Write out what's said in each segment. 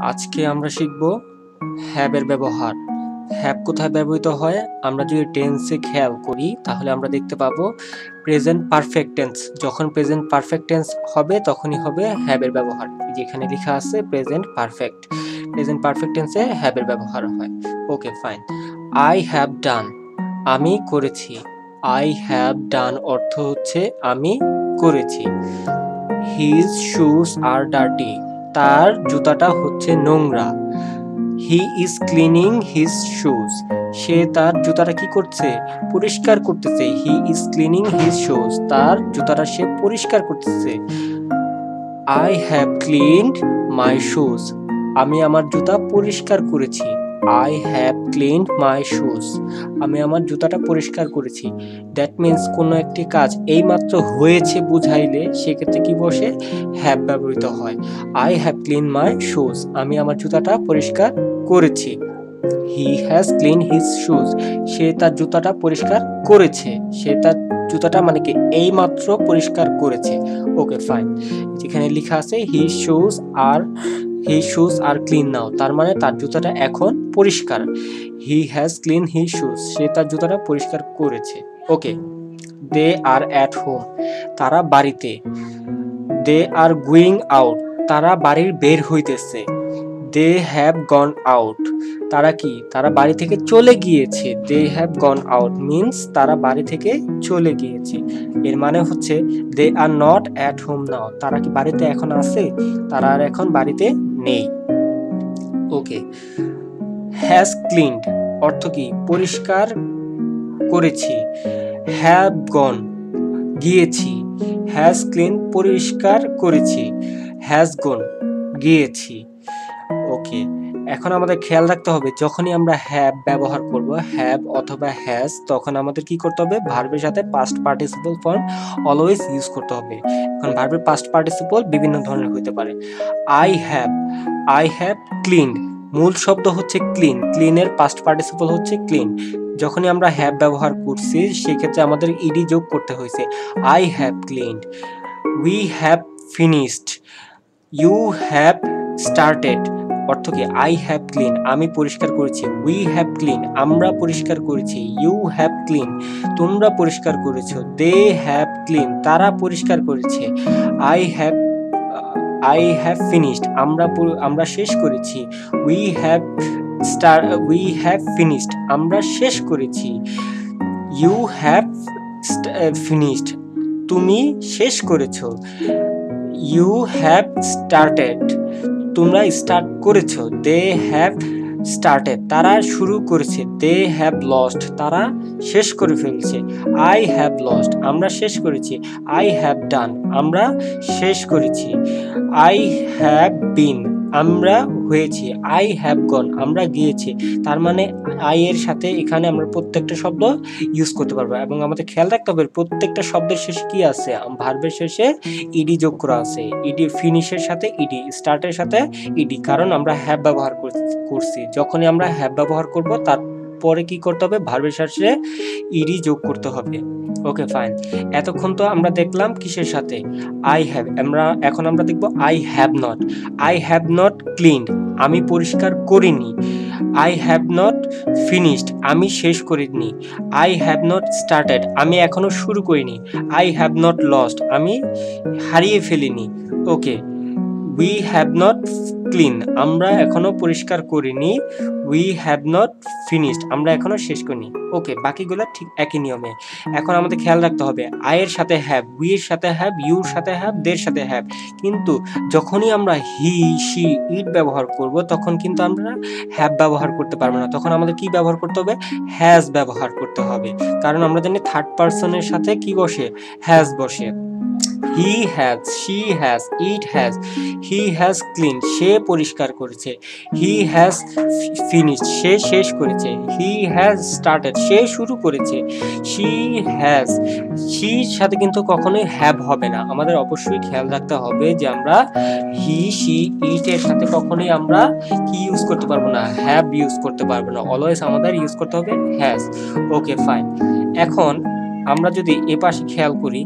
আজকে আমরা শিখব হ্যাবের ব্যবহার। হ্যাব কোথায় ব্যবহৃত হয়? আমরা যদি টেন্সে খেয়াল করি তাহলে আমরা দেখতে পাবো প্রেজেন্ট পারফেক্ট টেন্স। যখন প্রেজেন্ট পারফেক্ট টেন্স হবে তখনই হবে হ্যাবের ব্যবহার। যেখানে লেখা আছে প্রেজেন্ট পারফেক্ট। প্রেজেন্ট পারফেক্ট টেন্সে হ্যাবের ব্যবহার হয়। Okay fine. I have done, আমি করেছি। আই হ্যাভ ডান অর্থ হচ্ছে আমি করেছি। হিজ শুজ আর ডার্টি, তার জুতাটা হচ্ছে নোংরা। He is cleaning his shoes, সে তার জুতাটা কি করছে? পরিষ্কার করতেছে। He is cleaning his shoes, তার জুতাটা সে পরিষ্কার করতেছে। I have cleaned my shoes, আমি আমার জুতা পরিষ্কার করেছি। I have cleaned my shoes, আমি আমার জুতাটা পরিষ্কার করেছি। দ্যাট মিন্স কোনো একটি কাজ এইমাত্র হয়েছে বুঝাইলে সেক্ষেত্রে কি বসে? হ্যাভ ব্যবহৃত হয়। I have clean my shoes, আমি আমার জুতাটা পরিষ্কার করেছি। He has clean his shoes, সে তার জুতাটা পরিষ্কার করেছে। সে তার জুতাটা মানে কি এইমাত্র পরিষ্কার করেছে। Okay fine. যেখানে লেখা আছে his shoes are clean now, তার মানে তার জুতাটা এখন পরিষ্কার। He has clean his shoes, সে তার জুতাটা পরিষ্কার করেছে। ওকে। দে আর অ্যাট হোম, তারা বাড়িতে। দে আর গোয়িং আউট, তারা বাড়ির বের হইতেছে। দে হ্যাভ গন আউট, তারা কি? তারা বাড়ি থেকে চলে গিয়েছে। They have gone out means তারা বাড়ি থেকে চলে গিয়েছে। এর মানে হচ্ছে they are not at home now, তারা কি বাড়িতে এখন আছে? তারা আর এখন বাড়িতে নেই। ওকে। হ্যাজ ক্লিনড অর্থ কি? পরিষ্কার করেছি। হ্যাভ গন গিয়েছি। হ্যাজ ক্লিন পরিষ্কার করেছি। হ্যাজ গন গিয়েছি। ওকে। এখন আমাদের খেয়াল রাখতে হবে যখনই আমরা হ্যাভ ব্যবহার করব, হ্যাভ অথবা হ্যাজ, তখন আমাদের কি করতে হবে? ভার্বের সাথে past participle form always use করতে হবে। এখন ভার্বের পাস্ট পার্টিসিপল বিভিন্ন ধরনের হতে পারে। আই হ্যাভ ক্লিনড, মূল শব্দ হচ্ছে ক্লিন, ক্লিনের পাস্ট পার্টিসিপল হচ্ছে ক্লিন। যখনই আমরা হ্যাভ ব্যবহার করছি সেক্ষেত্রে আমাদের ইডি যোগ করতে হয়েছে। I have cleaned. We have finished. You have started অর্থ কি? আই হ্যাভ ক্লিন, আমি পরিষ্কার করেছি। উই হ্যাভ ক্লিন, আমরা পরিষ্কার করেছি। ইউ হ্যাভ ক্লিন, তোমরা পরিষ্কার করেছো। দে হ্যাভ ক্লিন, তারা পরিষ্কার করেছে। আই হ্যাভ ফিনিশড, আমরা শেষ করেছি। উই হ্যাভ ফিনিশড, আমরা শেষ করেছি। ইউ হ্যাভ ফিনিশড, তুমি শেষ করেছো। ইউ হ্যাভ স্টার্টেড, তোমরা স্টার্ট করেছো। দে হ্যাভ স্টার্টেড, তারা শুরু করেছে। দে হ্যাভ লস্ট, তারা শেষ করে ফেলছে। আই হ্যাভ লস্ট, আমরা শেষ করেছি। আই হ্যাভ ডান, আমরা শেষ করেছি। আই হ্যাভ বিন, আমরা হয়েছি। আই হ্যাভ গন, আমরা গিয়েছি। তার মানে আই এর সাথে এখানে আমরা প্রত্যেকটা শব্দ ইউজ করতে পারবো এবং আমাদের খেয়াল রাখতে হবে প্রত্যেকটা শব্দের শেষে কি আছে? ভার্বের শেষে ইডি যোগ করা আছে। ইডি ফিনিশের সাথে ইডি, স্টার্টের সাথে ইডি, কারণ আমরা হ্যাভ ব্যবহার করছি। যখনই আমরা হ্যাভ ব্যবহার করব তারপরে কি করতে হবে? ভার্বের শেষে ইডি যোগ করতে হবে। Okay fine. এতক্ষণ তো আমরা দেখলাম কিসের সাথে? I have. এখন আমরা দেখব I have not. I have not cleaned, আমি পরিষ্কার করিনি। আই হ্যাভ নট ফিনিশড, আমি শেষ করিনি। আই হ্যাভ নট স্টার্টেড, আমি এখনো শুরু করিনি। আই হ্যাভ নট লস্ট, আমি হারিয়ে ফেলিনি। ওকে। উই হ্যাভ নট ক্লিন, আমরা এখনো পরিষ্কার করিনি। উই হ্যাভ নট ফিনিশড, আমরা এখনো শেষ করিনি। ওকে, বাকিগুলো ঠিক একই নিয়মে। এখন আমাদের খেয়াল রাখতে হবে আয়ের সাথে হ্যাভ, উইয়ের সাথে হ্যাভ, ইউর সাথে হ্যাভ, দের সাথে হ্যাভ। কিন্তু যখনই আমরা হি, শি, ইট ব্যবহার করব তখন কিন্তু আমরা হ্যাভ ব্যবহার করতে পারবো না। তখন আমাদের কি ব্যবহার করতে হবে? হ্যাজ ব্যবহার করতে হবে। কারণ আমরা জানি থার্ড পারসনের সাথে কি বসে? হ্যাজ বসে। He has, she has, it has. He has clean, সে পরিষ্কার করেছে। হি হ্যাজ ফিনিশড, সে শেষ করেছে। হি হ্যাজ স্টার্টেড, সে শুরু করেছে। শি হ্যাজ, শির সাথে কিন্তু কখনোই হ্যাভ হবে না। আমাদের অবশ্যই খেয়াল রাখতে হবে যে আমরা হি, শি, ইট এর সাথে কখনোই আমরা কি ইউজ করতে পারবো না? হ্যাভ ইউজ করতে পারবো না। অলওয়েজ আমাদের ইউজ করতে হবে হ্যাজ। Okay fine. এখন আমরা যদি এ পাশে খেয়াল করি,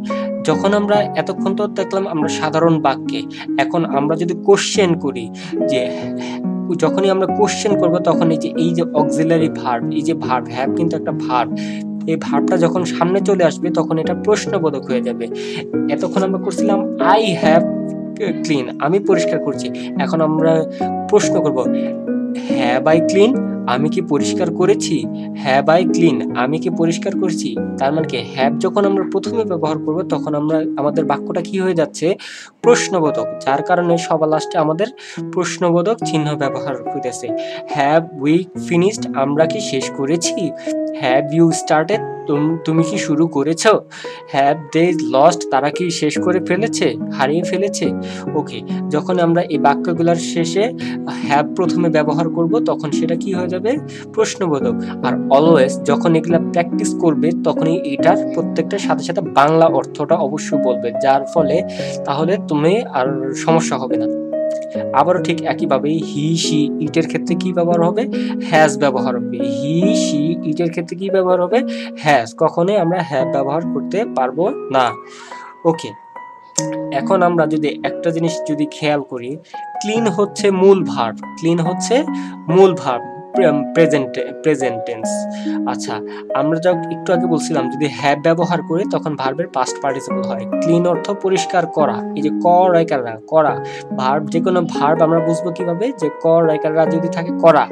যখন আমরা এতক্ষণ তো দেখলাম আমরা সাধারণ বাক্যে, এখন আমরা যদি কোশ্চেন করি যে যখনই আমরা কোশ্চেন করব তখন এই যে অক্সিলারি ভার্ব, এই যে ভার্ব, হ্যাভ কিন্তু একটা ভার্ব, এই ভার্বটা যখন সামনে চলে আসবে তখন এটা প্রশ্নবোধক হয়ে যাবে। এতক্ষণ আমরা করছিলাম আই হ্যাভ ক্লিন, আমি পরিষ্কার করছি। এখন আমরা প্রশ্ন করব হ্যাভ আই ক্লিন, আমি কি পরিষ্কার করেছি? হ্যাভ আই ক্লিন, আমি কি পরিষ্কার করেছি? তার মানে কি হ্যাভ যখন আমরা প্রথমে ব্যবহার করব তখন আমাদের বাক্যটা কি হয়ে যাচ্ছে? প্রশ্নবোধক, যার কারণে সবার লাস্টে আমাদের প্রশ্নবোধক চিহ্ন ব্যবহার হইতেছে। হ্যাভ উই ফিনিশড, আমরা কি শেষ করেছি? হ্যাভ ইউ স্টার্টেড, তুমি কি শুরু করেছো? হ্যাভ দে লস্ট, তারা কি শেষ করে ফেলেছে, হারিয়ে ফেলেছে? ওকে, যখন আমরা এই বাক্যগুলোর শেষে হ্যাভ প্রথমে ব্যবহার করব তখন সেটা কি হয়ে যাবে? প্রশ্নবোধক। আর অলওয়েজ যখন এগুলা প্র্যাকটিস করবে তখনই এটার প্রত্যেকটার সাথে সাথে বাংলা অর্থটা অবশ্যই বলবে, যার ফলে তাহলে তুমি আর সমস্যা হবে না। আবারও ঠিক একইভাবে হি সি ইটের ক্ষেত্রে কি ব্যবহার হবে? হ্যাজ ব্যবহার হবে। হি সি ইটের ক্ষেত্রে কি ব্যবহার হবে? হ্যাজ। কখনোই আমরা হ্যাভ ব্যবহার করতে পারবো না। ওকে, এখন আমরা যদি একটা জিনিস যদি খেয়াল করি, ক্লিন হচ্ছে মূল ভার্ব, ক্লিন হচ্ছে মূল ভার্ব, প্রেজেন্ট টেন্স। আচ্ছা, আমরা যখন একটু আগে বলছিলাম যদি হ্যাভ ব্যবহার করি তখন ভার্বের পাস্ট পার্টিসিপল হয়। ক্লিন অর্থ পরিষ্কার করা, এই যে করা, করা ভার্ব, যে কোনো ভার্ব আমরা বুঝবো কিভাবে? যে করা যদি থাকে করা,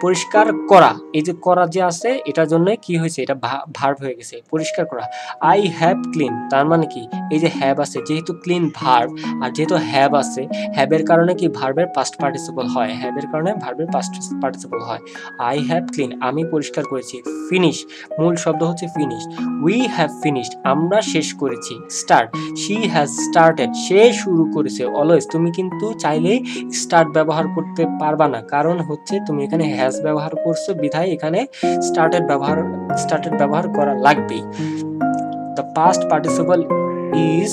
পরিষ্কার করা, এই যে করা যে আছে এটার জন্য কি হয়েছে? এটা ভার্ব হয়ে গেছে, পরিষ্কার করা। আই হ্যাভ ক্লিন, তার মানে কি এই যে হ্যাভ আছে, যেহেতু ক্লিন ভার্ব আর যেহেতু হ্যাভ আছে, হ্যাভের কারণে কি ভার্বের পাস্ট পার্টিসিপল হয়, হ্যাভের কারণে ভার্বের পাস্ট পার্টিসিপল হয়। আই হ্যাভ ক্লিন, আমি পরিষ্কার করেছি। ফিনিশ, মূল শব্দ হচ্ছে ফিনিশ। উই হ্যাভ ফিনিশড, আমরা শেষ করেছি। স্টার্ট, শি হ্যাজ স্টার্টেড, সে শুরু করেছে। অলওয়েজ তুমি কিন্তু চাইলেই স্টার্ট ব্যবহার করতে পারবা না, কারণ হচ্ছে তুমি এখানে হ্যাজ ব্যবহার করছো বিধায় এখানে স্টার্টেড ব্যবহার করা লাগবেই। দ্য পাস্ট পার্টিসিপল ইজ,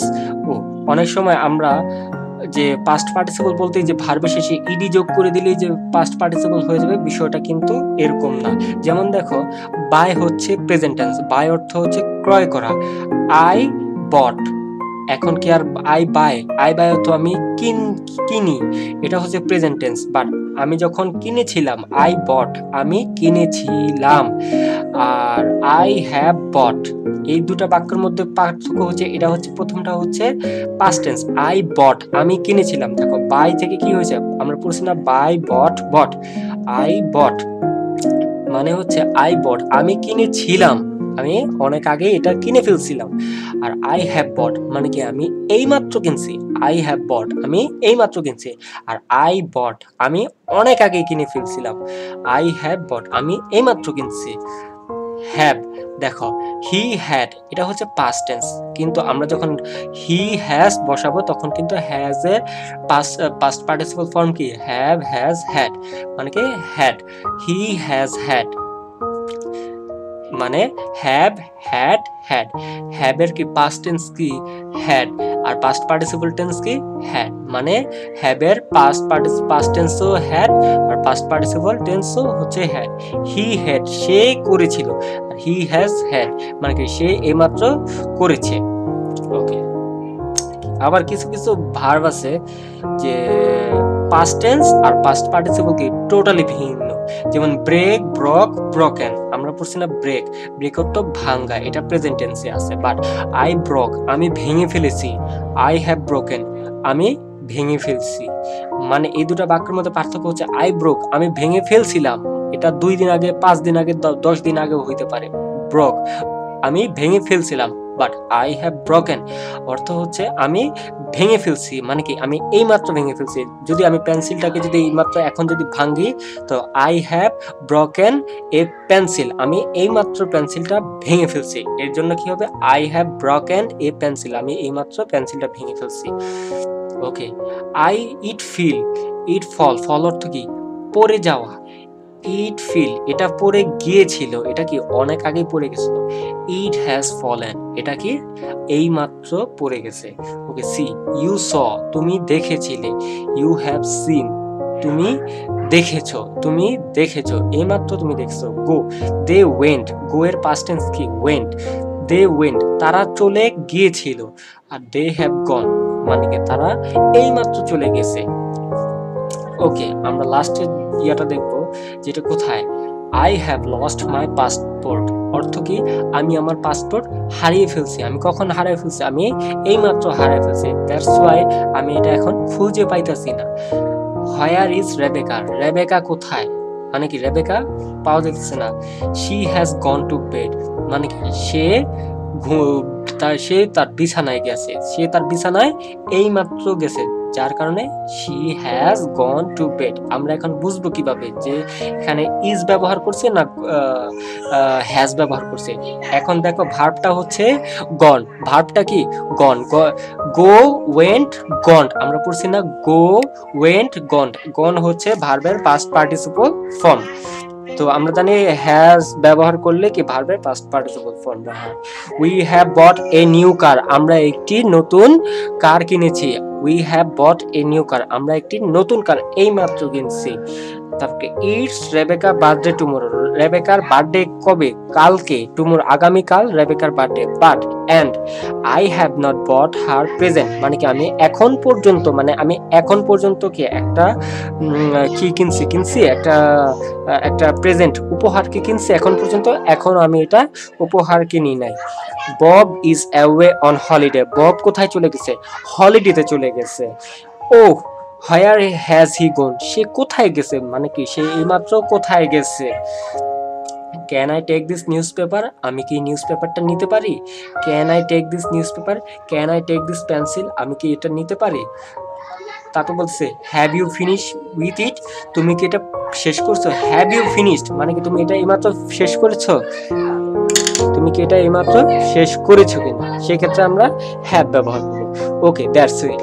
অনেক সময় আমরা যে পাস্ট পার্টিসিপল বলতে যে ভার্বের শেষে ইডি যোগ করে দিলেই যে পাস্ট পার্টিসিপল হয়ে যাবে, বিষয়টা কিন্তু এরকম না। যেমন দেখো, বাই হচ্ছে প্রেজেন্ট টেন্স, বাই অর্থ হচ্ছে ক্রয় করা। আই বট, এখন কি আর আই বাই অর্থ আমি কিনি, এটা হচ্ছে প্রেজেন্ট টেন্স। বাট আমি যখন কিনেছিলাম, আই বট, আমি কিনেছিলাম। আর আই হ্যাভ বট, এই দুটা বাক্যের মধ্যে পার্থক্য হচ্ছে, এটা হচ্ছে প্রথমটা হচ্ছে পাস্ট টেন্স, আই বট, আমি কিনেছিলাম। দেখো বাই থেকে কি হয়েছে, আমরা পড়ছি না বাই বট, আই বট মানে হচ্ছে আই বট, আমি কিনেছিলাম, আমি অনেক আগে এটা কিনে ফেলছিলাম। আর আই হ্যাভ বট মানে কি আমি এইমাত্র কিনছি, আই হ্যাভ বট আমি এইমাত্র কিনছি। আর আই বট আমি অনেক আগে কিনে ফেলছিলাম, আই হ্যাভ বট আমি এইমাত্র কিনছি। হ্যাভ, দেখো হি হ্যাড, এটা হচ্ছে পাস্ট টেন্স, কিন্তু আমরা যখন হি হ্যাজ বসাবো তখন কিন্তু হ্যাজ এর পাস্ট পার্টিসিপল ফর্ম কি? হ্যাভ হ্যাজ হ্যাড, মানে কি হ্যাড, হি হ্যাজ হ্যাড, মানে হ্যাভ হ্যাড হ্যাড। হ্যাভের কি পাস্ট টেন্স কি? হ্যাড। আর পাস্ট পার্টিসিপল টেন্স কি? হ্যাড। মানে হ্যাভের পাস্ট টেন্সও হ্যাড আর পাস্ট পার্টিসিপল টেন্সও হচ্ছে হ্যাড। হি হ্যাড, সে করেছিল। আর হি হ্যাজ হ্যাড মানে কি সে এইমাত্র করেছে। ওকে, আবার কিছু কিছু ভার্ব আছে যে পাস্ট টেন্স আর পাস্ট পার্টিসিপল কি টোটালি ভিন্ন। যেমন ব্রেক, ব্রক, ব্রোকেন। আমরা পড়ছি না ব্রেক, ব্রেক অর্থ ভাঙ্গা, এটা প্রেজেন্ট টেন্সে আছে। বাট আই ব্রক, আমি ভেঙে ফেলেছি। আই হ্যাভ ব্রোকেন, আমি ভেঙে ফেলছি। মানে এই দুটো বাক্যের মধ্যে পার্থক্য হচ্ছে আই ব্রোক আমি ভেঙে ফেলছিলাম, এটা 2 দিন আগে, 5 দিন আগে, 10 দিন আগেও হইতে পারে। ব্রক আমি ভেঙে ফেলছিলাম, বাট আই হ্যাভ ব্রোকেন অর্থ হচ্ছে আমি ভেঙে ফেলছি, মানে কি আমি এইমাত্র ভেঙে ফেলছি। যদি আমি পেন্সিলটাকে যদি এইমাত্র এখন যদি ভাঙি, তো I have broken a pencil, আমি এইমাত্র পেন্সিলটা ভেঙে ফেলছি। এর জন্য কি হবে? I have broken a pencil, আমি এইমাত্র পেন্সিলটা ভেঙে ফেলছি। ওকে, আই ইট ফিল, ইট ফল, ফল অর্থ কি? পড়ে যাওয়া। ইট ফিল, এটা পড়ে গিয়েছিল, এটা কি অনেক আগেই পড়ে গেছিল। ইট হ্যাজ ফলেন, এটা কি এইমাত্র পড়ে গেছে। ওকে, সি, ইউ স, তুমি দেখেছিলে। ইউ হ্যাভ সিন, তুমি দেখেছো, এইমাত্র তুমি দেখছো। গো, দে ওয়েন্ট, গো এর পাস্ট টেন্স কি? ওয়েন্ট। দে ওয়েন্ট, তারা চলে গিয়েছিল। আর দে হ্যাভ গন মানে কি তারা এইমাত্র চলে গেছে। ওকে, আমরা লাস্টের ইয়াটা দেখবো, যেটা কোথায়, I have lost my passport. অর্থ কি, আমি আমার পাসপোর্ট হারিয়ে ফেলছি। আমি কখন হারিয়ে ফেলছি, আমি এইমাত্র হারিয়ে ফেলছি, দ্যাটস ওয়াই আমি এটা এখন খুঁজে পাইতাছি না। হোয়ার ইজ রেবেকা, রেবেকা কোথায়, মানে কি রেবেকা পাওয়া যাচ্ছে না। She has gone to bed, মানে কি সে তার বিছানায় গেছে, সে তার বিছানায় এইমাত্র গেছে, যার কারণে she has gone to bed. আমরা এখন বুঝবো কিভাবে যে এখানে ইজ ব্যবহার করছে না হ্যাজ ব্যবহার করছে। এখন দেখো ভার্বটা হচ্ছে গন, ভার্বটা কি গন, গো ওয়েন্ট গন্ট, আমরা পড়ছি না গো ওয়েন্ট গন্ট, গন হচ্ছে ভার্বের পাস্ট পার্টিসিপল ফর্ম। তো আমরা জানি হ্যাজ ব্যবহার করলে কি ভার্বের পাস্ট পার্টিসিপল ফর্ম হয়। We have bought a new car, আমরা একটি নতুন কার কিনেছি। We have bought a new car, আমরা একটি নতুন কার এইমাত্র কিনছি। তারপরে ইটস রেবেকা বার্থডে টুমোরো, রেবেকার বার্থডে কবে, কালকে, টুমোরো আগামীকাল রেবেকার birthday. But and I have not bought her present, মানে কি আমি এখন পর্যন্ত, মানে আমি এখন পর্যন্ত কি একটা কি কিনছি একটা প্রেজেন্ট উপহার কি কিনছি এখন পর্যন্ত, এখন আমি এটা উপহার কিনি নাই। Bob is away on holiday, Bob কোথায় চলে গেছে, হলিডেতে চলে গেছে। ও হোয়ার হ্যাজ হি গন, সে কোথায় গেছে, মানে কি সে এইমাত্র কোথায় গেছে। Can I take this newspaper, আমি কি নিউজ পেপারটা নিতে পারি। Can I take this newspaper, can I take this pencil, আমি কি এটা নিতে পারি। তারপর বলছে have you finish with it, তুমি কি এটা শেষ করছো। হ্যাভ ইউ ফিনিশড, মানে কি তুমি এটা এইমাত্র শেষ করেছো, তুমি কি এটা এইমাত্র শেষ করেছো কিনা, সেক্ষেত্রে আমরা হ্যাভ ব্যবহার করবো। ওকে, দ্যাটস ইট।